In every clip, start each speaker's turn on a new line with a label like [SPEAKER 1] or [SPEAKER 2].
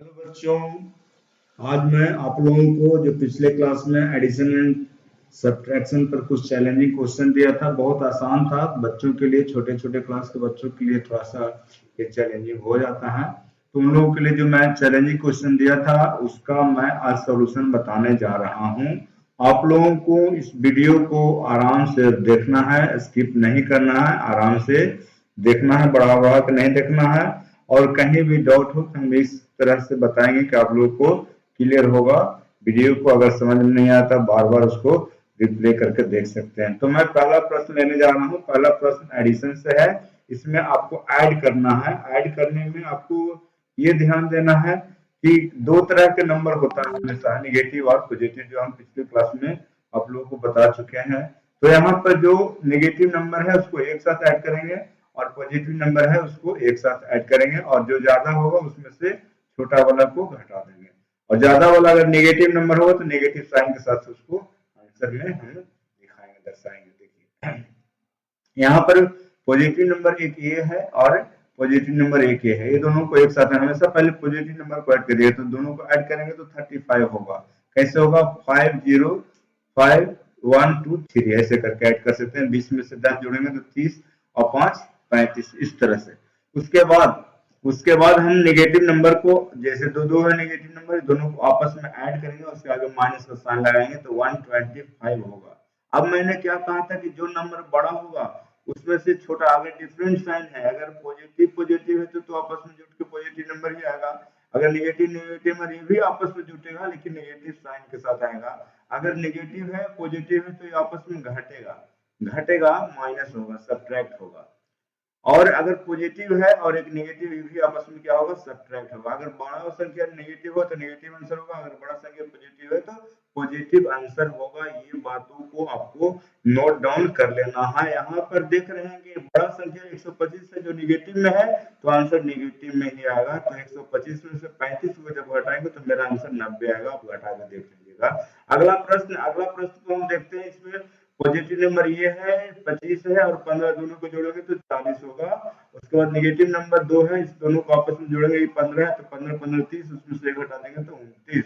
[SPEAKER 1] Hello बच्चों, आज मैं आप लोगों को जो पिछले क्लास में एडिशन एंड सब्ट्रैक्शन पर कुछ चैलेंजिंग क्वेश्चन दिया था, बहुत आसान था बच्चों के लिए, छोटे छोटे क्लास के बच्चों के लिए थोड़ा सा ये चैलेंजिंग हो जाता है। तो उन लोगों के लिए जो मैं चैलेंजिंग क्वेश्चन दिया था उसका मैं आज सॉल्यूशन बताने जा रहा हूँ। आप लोगों को इस वीडियो को आराम से देखना है, स्किप नहीं करना है, आराम से देखना है, बढ़ा बढ़ा के नहीं देखना है। और कहीं भी डाउट हो तो हम इस तरह से बताएंगे कि आप लोग को क्लियर होगा। वीडियो को अगर समझ में नहीं आता बार बार उसको रिप्ले करके देख सकते हैं। तो मैं पहला प्रश्न लेने जा रहा हूँ। पहला प्रश्न एडिशन से है। इसमें आपको ऐड करना है। ऐड करने में आपको ये ध्यान देना है कि दो तरह के नंबर होता है हमेशा, निगेटिव और पॉजिटिव, जो हम पिछले क्लास में आप लोगों को बता चुके हैं। तो यहाँ पर जो निगेटिव नंबर है उसको एक साथ ऐड करेंगे और पॉजिटिव नंबर है उसको एक साथ ऐड करेंगे, और जो ज्यादा होगा उसमें से छोटा वाला को घटा देंगे, और ज्यादा वाला अगर नेगेटिव नंबर होगा तो नेगेटिव साइन के साथ उसको आंसर में हम दिखाएंगे, दर्शाएंगे। देखिए यहाँ पर पॉजिटिव नंबर एक ये है और पॉजिटिव नंबर एक ये है, ये दोनों को एक साथ हमेशा पहले पॉजिटिव नंबर को ऐड करिए, तो दोनों को ऐड करेंगे तो 35 होगा। कैसे होगा? 5 0 5 1 2 3 ऐसे करके ऐड कर सकते हैं। 20 में से 10 जोड़ेंगे तो 30 और 5 35, इस तरह से। उसके बाद हम नेगेटिव नंबर को, जैसे दो दो है नेगेटिव नंबर, दोनों को आपस में ऐड करेंगे, उसके आगे माइनस का साइन लगाएंगे तो 125 होगा। अब मैंने क्या कहा था कि जो नंबर बड़ा होगा उसमें से छोटा, अगर डिफरेंट साइन है, अगर पॉजिटिव पॉजिटिव है तो आपस में जुट के पॉजिटिव नंबर ही आएगा। अगर नेगेटिव नेगेटिव है ये भी आपस में जुटेगा लेकिन नेगेटिव साइन के साथ आएगा। अगर नेगेटिव है पॉजिटिव है तो ये आपस में घटेगा, घटेगा माइनस होगा, सब्ट्रैक्ट होगा। और अगर पॉजिटिव है और एक नेगेटिव भी आपस में क्या होगा? सब्ट्रैक्ट होगा। अगर बड़ा संख्या नेगेटिव हो तो नेगेटिव आंसर होगा, अगर बड़ा संख्या पॉजिटिव है तो पॉजिटिव आंसर होगा। ये बातों को आपको नोट डाउन कर लेना है। यहाँ पर देख रहे हैं कि बड़ा संख्या 125 से जो नेगेटिव में है तो आंसर नेगेटिव में ही आएगा। तो 125 में से 35 को जब घटाएंगे तो मेरा आंसर 90 आएगा। आप घटा के देख लीजिएगा। अगला प्रश्न को हम देखते हैं। इसमें पॉजिटिव नंबर ये है 25 है और 15 दोनों को जोड़ोगे तो 40 होगा। उसके बाद नेगेटिव नंबर 2 है, इस दोनों को आपस में जोड़ेंगे, ये 15 है तो 15 15 30, उसमें से एक घटा देंगे तो 29,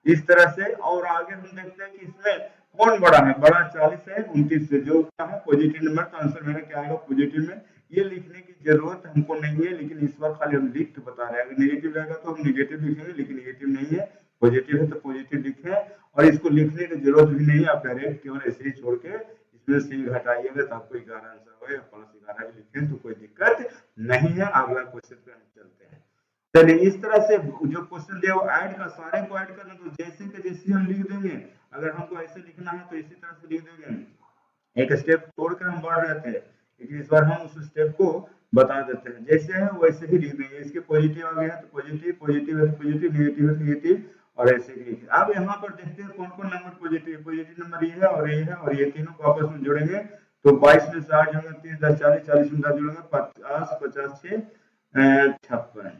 [SPEAKER 1] इस तरह से। और आगे हम देखते हैं कि इसमें कौन बड़ा है? बड़ा 40 है 29 से, जो है पॉजिटिव नंबर, तो आंसर मेरा क्या आएगा? पॉजिटिव में। ये लिखने की जरूरत हमको नहीं है, लेकिन इस बार खाली हम लिख बता रहे हैं। अगर नेगेटिव रहेगा तो हम नेगेटिव लिखेंगे, लेकिन नेगेटिव नहीं है, पॉजिटिव है तो पॉजिटिव लिखें। और इसको लिखने की जरूरत भी नहीं है, आप डायरेक्ट केवल ऐसे ही छोड़ के इसमें से घटाइएगा तो आपको 11 आंसर हो, या +11 भी लिखें तो कोई दिक्कत नहीं है। अगला क्वेश्चन पे हम चलते हैं। चलिए, इस तरह से जो क्वेश्चन दिया वो ऐड का, सारे को ऐड करना, तो जैसे के जैसे हम लिख देंगे। अगर हमको ऐसे लिखना है तो इसी तरह से लिख देंगे। एक स्टेप छोड़कर हम बढ़ रहे थे, लेकिन इस बार हम उस स्टेप को बता देते हैं। जैसे है वैसे ही लिख देंगे। इसके पॉजिटिव आ गया तो पॉजिटिव, पॉजिटिव है तो पॉजिटिव, नेगेटिव है तो नेगेटिव, और ऐसे ही लिखे। अब यहाँ पर देखते हैं कौन कौन नंबर पॉजिटिव। पॉजिटिव नंबर ये है और ये है, और ये तीनों को आपस में जोड़ेंगे तो 22 में से 8 जोड़ेंगे 30 10 40, 40 में 10 जोड़ेंगे 50, 50 6 56।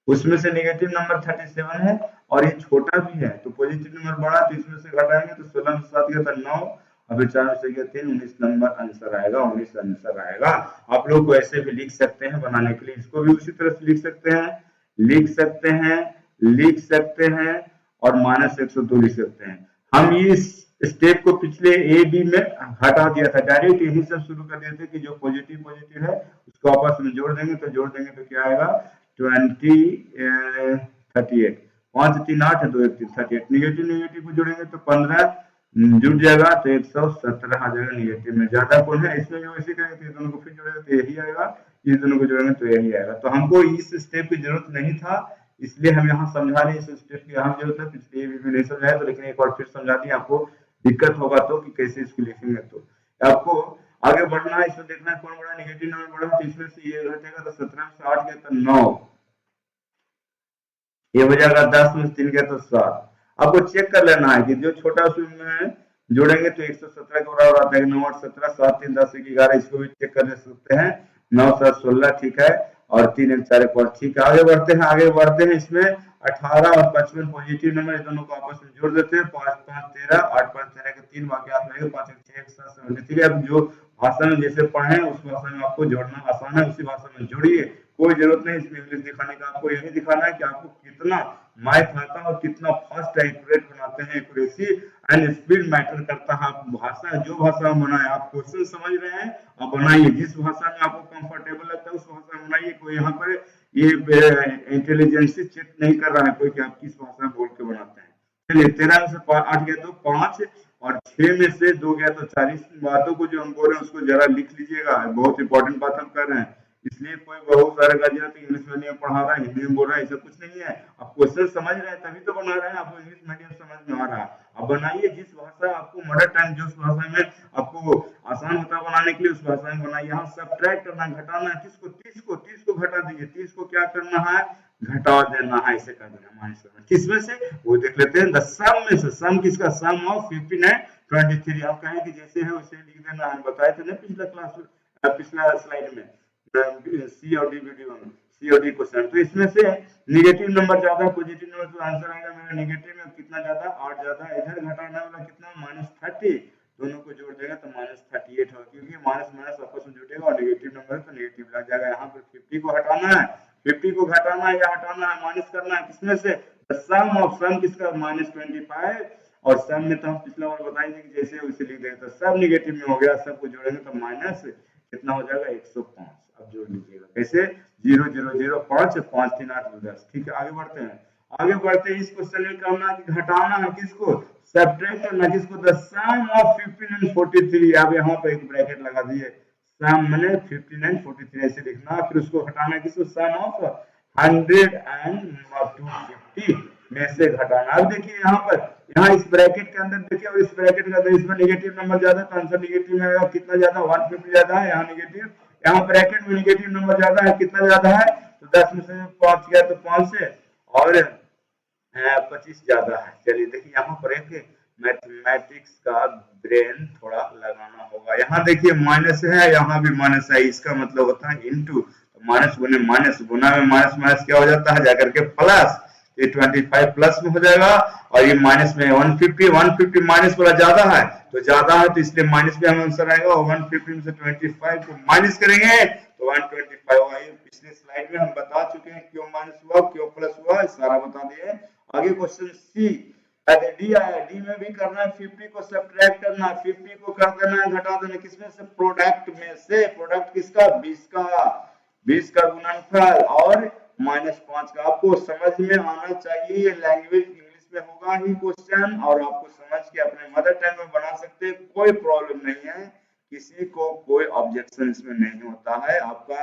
[SPEAKER 1] उसमें से नेगेटिव नंबर 37 है और ये छोटा भी है, तो पॉजिटिव नंबर बड़ा है तो इसमें से घटाएंगे तो 16 में 7 गया तो 9, और फिर 4 में से गया 3, 19 नंबर आंसर आएगा, 19 आंसर आएगा। आप लोग को ऐसे भी लिख सकते हैं बनाने के लिए, इसको भी उसी तरह से लिख सकते हैं, लिख सकते हैं, लिख सकते हैं, और -102 लिख सकते हैं। हम इस स्टेप को पिछले ए बी में हटा दिया था, डायरेक्ट यही सब शुरू कर दिए थे कि जो पॉजिटिव पॉजिटिव है उसको आपस में जोड़ देंगे, तो जोड़ देंगे तो क्या आएगा? 38, 5 3 8 2 1 3 38। नेगेटिव नेगेटिव को जोड़ेंगे तो 15 जुड़ जाएगा तो 117 आ जाएगा नेगेटिव में। ज्यादा कौन है? इसमें जो ऐसे करेंगे तो ये दोनों को फिर जोड़ेंगे तो यही आएगा, इस दोनों को जोड़ेंगे तो यही आएगा। तो हमको इस स्टेप की जरूरत नहीं था, इसलिए हम यहाँ समझा रहे हैं। इस स्टेप की यहाँ जरूरत है, पिछले भी नहीं समझाया तो, लेकिन एक बार फिर समझा दिए। आपको दिक्कत होगा तो कि कैसे इसको लिखेंगे, तो आपको आगे बढ़ना है। इसमें देखना है कौन बड़ा, नेगेटिव नंबर बड़ा है तो इसमें से ये घटेगा तो 17 में से 8 गया तो 9, ये हो जाएगा 10 में 3 गया तो 7। आपको चेक कर लेना है कि जो छोटा उसमें जोड़ेंगे तो 117 के बराबर आता है। 9 8 17, 7 3 10 1 11, इसको भी चेक कर सकते हैं। 9 7 16 ठीक है, और 3 1 4 1 5 ठीक है। आगे बढ़ते हैं। इसमें 18 और 55 पॉजिटिव नंबर, दोनों को आपस में जोड़ देते हैं। 5 5 13, 8 5 13 के 3 बाकी हाथ में 5 1 6 1 7 73। अब जो भाषा में जैसे पढ़े उस भाषा में आपको जोड़ना आसान है, उसी भाषा में जोड़िए, कोई जरूरत नहीं इसमें इंग्लिश दिखाने का, आपको यही दिखाना है कि आपको कितना मैथ आता है और कितना फास्ट एक्यूरेट बनाते हैं। एक्यूरेसी एंड स्पीड मैटर करता है। आप भाषा जो भाषा में बनाए, आप क्वेश्चन समझ रहे हैं आप बनाइए, जिस भाषा में आपको कंफर्टेबल लगता है उस भाषा में बनाइए। कोई यहाँ पर ये इंटेलिजेंसी चेक नहीं कर रहा है कोई कि आप किस भाषा में बोल के बनाते हैं। चलिए 13 में से 8 गया तो 5 और 6 में से 2 गया तो 4। इस बातों को जो हम बोल रहे हैं उसको जरा लिख लीजिएगा, बहुत इंपॉर्टेंट बात हम कर रहे हैं। इसलिए कोई बहुत सारे गार्जियन तो इंग्लिश मीडियम पढ़ा रहा है, हिंदी में बोल रहा है, ऐसा कुछ नहीं है। आप क्वेश्चन समझ रहे हैं तभी तो बना रहे हैं, आपको इंग्लिश मीडियम समझ में आ रहा है। आप बनाइए जिस भाषा आपको मदर टंग, जिस भाषा में आपको आसान होता है बनाने के लिए उस भाषा में बनाइए। यहाँ सब्ट्रैक्ट करना, घटाना है, किसको 30 को घटा दीजिए, 30 को क्या करना है घटा देना है, इसे कर देना माइनस करना। किसमें से वो देख लेते हैं, द सम में से। सम किसका, सम ऑफ 15 एंड 23। आप कहें कि जैसे है वैसे लिख देना है, बताए थे ना पिछला क्लास, पिछला स्लाइड में सी और डी वीडियो में, सी और डी क्वेश्चन। तो इसमें से निगेटिव नंबर ज्यादा, पॉजिटिव नंबर, तो आंसर आएगा मेरा निगेटिव में कितना ज्यादा, 8 ज्यादा। इधर घटाना वाला कितना, -30, दोनों को जोड़ देगा तो -38 होगा, क्योंकि माइनस माइनस आपस में जुटेगा और निगेटिव नंबर तो निगेटिव लग जाएगा। यहाँ पर 50 को हटाना है, 50 को घटाना है या हटाना है, माइनस करना है, किसमें से, सम ऑफ, सम किसका, -25। और सम में तो हम पिछला बार बताए थे कि जैसे उसे लिख देंगे तो सब निगेटिव में हो गया, सबको जोड़ेंगे तो माइनस कितना हो जाएगा, 105। अब जोड़ लीजिएगा कैसे, 0 0 0 5 5 3 8 10। ठीक है, आगे बढ़ते हैं। आगे बढ़ते हैं, इस क्वेश्चन में करना है कि घटाना है किसको, सब्ट्रैक्ट करना किसको, द सम ऑफ 15 एंड 43। अब यहाँ पे एक ब्रैकेट लगा दिए, सम मैंने 15 एंड 43 ऐसे लिखना, फिर उसको हटाना है किसको, सम ऑफ 100 एंड 250 में से घटाना। अब देखिए यहाँ पर, यहाँ इस ब्रैकेट के अंदर देखिए, और इस ब्रैकेट के अंदर इसमें निगेटिव नंबर ज्यादा तो आंसर निगेटिव में आएगा। कितना ज्यादा, 150 ज्यादा है, यहाँ निगेटिव, यहाँ ब्रैकेट में निगेटिव नंबर ज्यादा है, कितना ज्यादा है, तो 10 में से 5 गया तो 5 से, और 25 ज्यादा है। चलिए देखिए यहाँ पर एक मैथमेटिक्स का ब्रेन थोड़ा लगाना होगा। यहाँ देखिए माइनस है, यहाँ भी माइनस है, इसका मतलब होता है इनटू, माइनस गुने माइनस, गुना में माइनस माइनस क्या हो जाता है जाकर के प्लस, ये 25 प्लस में हो जाएगा, और ये माइनस में 150 माइनस वाला ज्यादा है, तो ज्यादा है तो इसलिए माइनस में आंसर आएगा, और 150 में से 25 को माइनस करेंगे तो 125 होगा। ये पिछले स्लाइड में हम बता चुके हैं क्यों माइनस हुआ क्यों प्लस हुआ, सारा बता दिए। आगे क्वेश्चन सी, डी आया, डी में भी करना है, 50 को सब्ट्रैक्ट करना है, 50 को कर देना है घटा देना, किसमें से, प्रोडक्ट में से। प्रोडक्ट किसका, 20 का गुणनफल और -5 का। आपको समझ में आना चाहिए, ये लैंग्वेज इंग्लिश में होगा ही क्वेश्चन, और आपको समझ के अपने मदर टंग में बना सकते हैं, कोई प्रॉब्लम नहीं है, किसी को कोई ऑब्जेक्शन इसमें नहीं होता है। आपका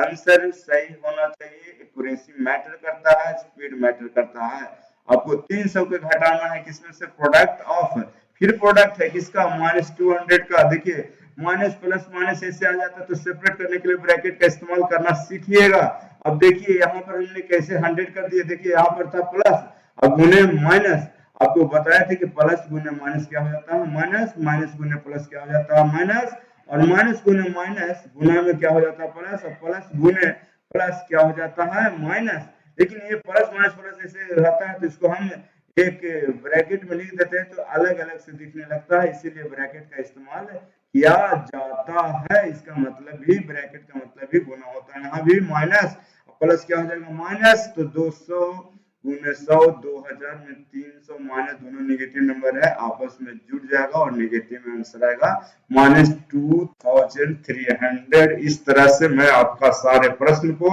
[SPEAKER 1] आंसर सही होना चाहिए, एक्यूरेसी मैटर करता है, स्पीड मैटर करता है। आपको 300 के घटाना है, किसमें से, प्रोडक्ट ऑफ, फिर प्रोडक्ट है किसका, -200 का। देखिए माइनस प्लस माइनस ऐसे आ जाता है, तो सेपरेट करने के लिए ब्रैकेट का इस्तेमाल करना सीखिएगा। अब देखिए यहाँ पर हमने कैसे 100 कर दिया, देखिए यहाँ पर था प्लस, अब गुने माइनस, आपको बताया था कि प्लस गुने माइनस क्या हो जाता है, माइनस, माइनस गुने प्लस क्या हो जाता है, माइनस, और माइनस गुने माइनस, गुना में क्या हो जाता है, प्लस, और प्लस गुने प्लस क्या हो जाता है, माइनस। लेकिन ये प्लस माइनस प्लस ऐसे रहता है, तो इसको हम एक ब्रैकेट में लिख देते हैं तो अलग अलग से दिखने लगता है, इसीलिए ब्रैकेट का इस्तेमाल किया जाता है। इसका मतलब भी, ब्रैकेट का मतलब भी गुना होता है। यहाँ भी माइनस प्लस क्या हो जाएगा, माइनस, तो 200 गुने 100, 2000 में 300, माइनस दोनों निगेटिव नंबर है, आपस में जुड़ जाएगा और निगेटिव में आंसर आएगा -2300। इस तरह से मैं आपका सारे प्रश्न को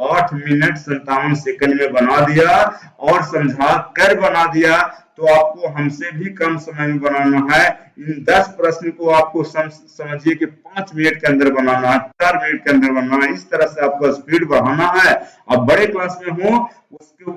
[SPEAKER 1] 8 मिनट 57 सेकंड में बना दिया और समझा कर बना दिया, तो आपको हमसे भी कम समय में बनाना है। इन 10 प्रश्न को आपको समझिए कि 5 मिनट के अंदर बनाना है, 4 मिनट के अंदर बनाना है। इस तरह से आपको स्पीड बढ़ाना है। अब बड़े क्लास में हो,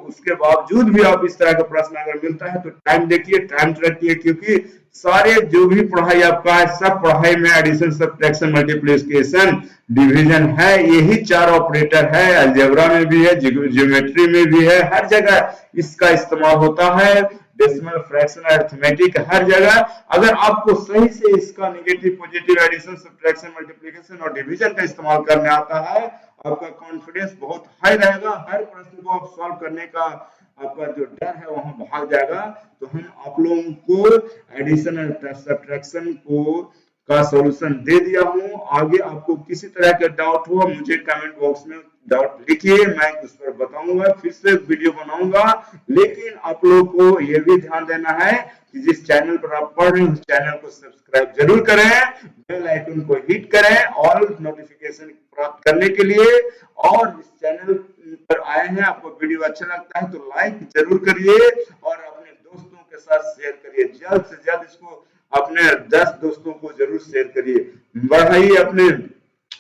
[SPEAKER 1] उसके बावजूद भी आप इस तरह का प्रश्न अगर मिलता है तो टाइम देखिए, टाइम रखिए, क्योंकि सारे जो भी पढ़ाई आपका है, सब पढ़ाई में एडिशन, सब्ट्रैक्शन, मल्टीप्लिकेशन, डिवीजन है, यही 4 ऑपरेटर है। अलजेब्रा में भी है, ज्योमेट्री में भी है, हर जगह इसका इस्तेमाल होता है। डेसिमल, फ्रैक्शन, अरिथमेटिक, हर जगह। अगर आपको सही से इसका negative, positive, addition, subtraction, multiplication और डिवीजन का इस्तेमाल करने आता है, आपका कॉन्फिडेंस बहुत हाई रहेगा। हर प्रश्न को आप सॉल्व करने का आपका जो डर है वहां भाग जाएगा। तो हम आप लोगों को एडिशन और सब्ट्रैक्शन को का सॉल्यूशन दे दिया हूं। आगे आपको किसी तरह का डाउट हो मुझे कमेंट बॉक्स में डाउट लिखिए, मैं उस पर बताऊंगा, फिर से वीडियो बनाऊंगा। लेकिन आप लोगों को यह भी ध्यान देना है कि जिस चैनल पर आप पढ़ रहे हैं उस चैनल को सब्सक्राइब जरूर करें, बेल आइकन को हिट करें ऑल नोटिफिकेशन प्राप्त करने के लिए। और इस चैनल पर आए हैं, आपको वीडियो अच्छा लगता है तो लाइक जरूर करिए और अपने दोस्तों के साथ शेयर करिए। जल्द से जल्द इसको अपने 10 दोस्तों को जरूर शेयर करिए, बढ़ाइए अपने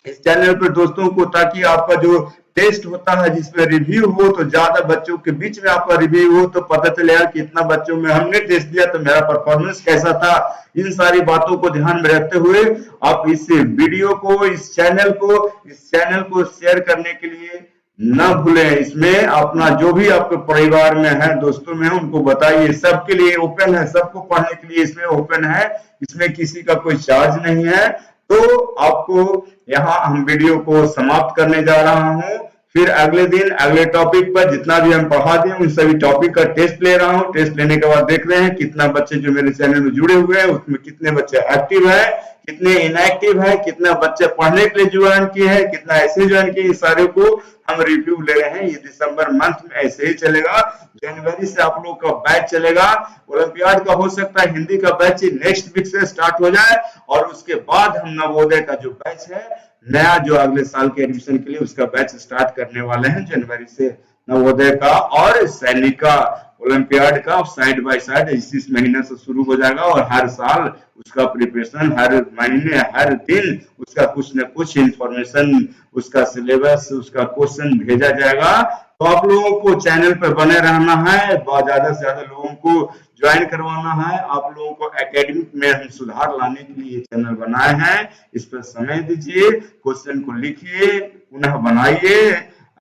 [SPEAKER 1] इस चैनल पर दोस्तों को, ताकि आपका जो टेस्ट होता है जिसमें रिव्यू हो तो ज्यादा बच्चों के बीच में आपका रिव्यू हो तो पता चलेगा कितना बच्चों में हमने टेस्ट दिया तो मेरा परफॉर्मेंस कैसा था। इन सारी बातों को ध्यान में रखते हुए आप इस वीडियो को, इस चैनल को शेयर करने के लिए ना भूलें। इसमें अपना जो भी आपके परिवार में है, दोस्तों में है, उनको बताइए। सबके लिए ओपन है, सबको पढ़ने के लिए इसमें ओपन है, इसमें किसी का कोई चार्ज नहीं है। तो आपको यहाँ हम वीडियो को समाप्त करने जा रहा हूँ, फिर अगले दिन अगले टॉपिक पर जितना भी हम पढ़ा दें उन सभी टॉपिक का टेस्ट ले रहा हूँ। टेस्ट लेने के बाद देख रहे हैं कितना बच्चे जो मेरे चैनल में जुड़े हुए हैं उसमें कितने बच्चे एक्टिव है, कितने इनएक्टिव है, कितना बच्चे पढ़ने के लिए ज्वाइन किए हैं, कितना ऐसे ज्वाइन किए, इस सारे को हम रिव्यू ले रहे हैं। ये दिसंबर मंथ में ऐसे ही चलेगा, जनवरी से आप लोग का बैच चलेगा। ओलंपियाड का हो सकता है हिंदी का बैच नेक्स्ट वीक से स्टार्ट हो जाए और उसके बाद हम नवोदय का जो बैच है नया, जो अगले साल के एडमिशन के लिए उसका बैच स्टार्ट करने वाले हैं जनवरी से। नवोदय का और सैनिक का ओलंपियाड का साइड बाय साइड इस महीने से शुरू हो जाएगा और हर साल उसका प्रिपरेशन, हर महीने हर दिन उसका कुछ न कुछ इंफॉर्मेशन, उसका सिलेबस, उसका क्वेश्चन भेजा जाएगा। तो आप लोगों को चैनल पर बने रहना है, बहुत ज्यादा से ज्यादा लोगों को ज्वाइन करवाना है। आप लोगों को एकेडमिक में हम सुधार लाने के लिए ये चैनल बनाए हैं। इस पर समय दीजिए, क्वेश्चन को लिखिए, पुनः बनाइए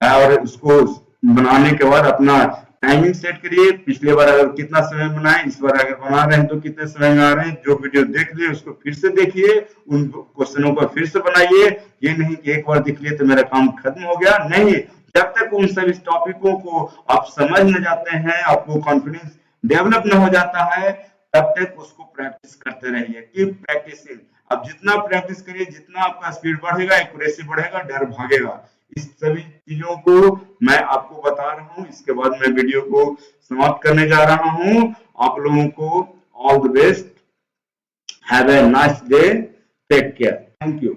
[SPEAKER 1] और उसको बनाने के बाद अपना टाइमिंग सेट करिए। पिछले बार अगर कितना समय बनाए, इस बार अगर बना रहे हैं तो कितने समय में आ रहे हैं। जो वीडियो देख लिए उसको फिर से देखिए, उन क्वेश्चनों को फिर से बनाइए। ये नहीं कि एक बार देख लिए तो मेरा काम खत्म हो गया, नहीं। जब तक उन सभी टॉपिकों को आप समझ न जाते हैं, आपको कॉन्फिडेंस डेवलप न हो जाता है, तब तक उसको प्रैक्टिस करते रहिए। Keep practising. अब जितना प्रैक्टिस करिए, जितना आपका स्पीड बढ़ेगा, एक्यूरेसी बढ़ेगा, डर भागेगा। इस सभी चीजों को मैं आपको बता रहा हूँ। इसके बाद मैं वीडियो को समाप्त करने जा रहा हूँ। आप लोगों को all the best, have a nice day, take care, thank you.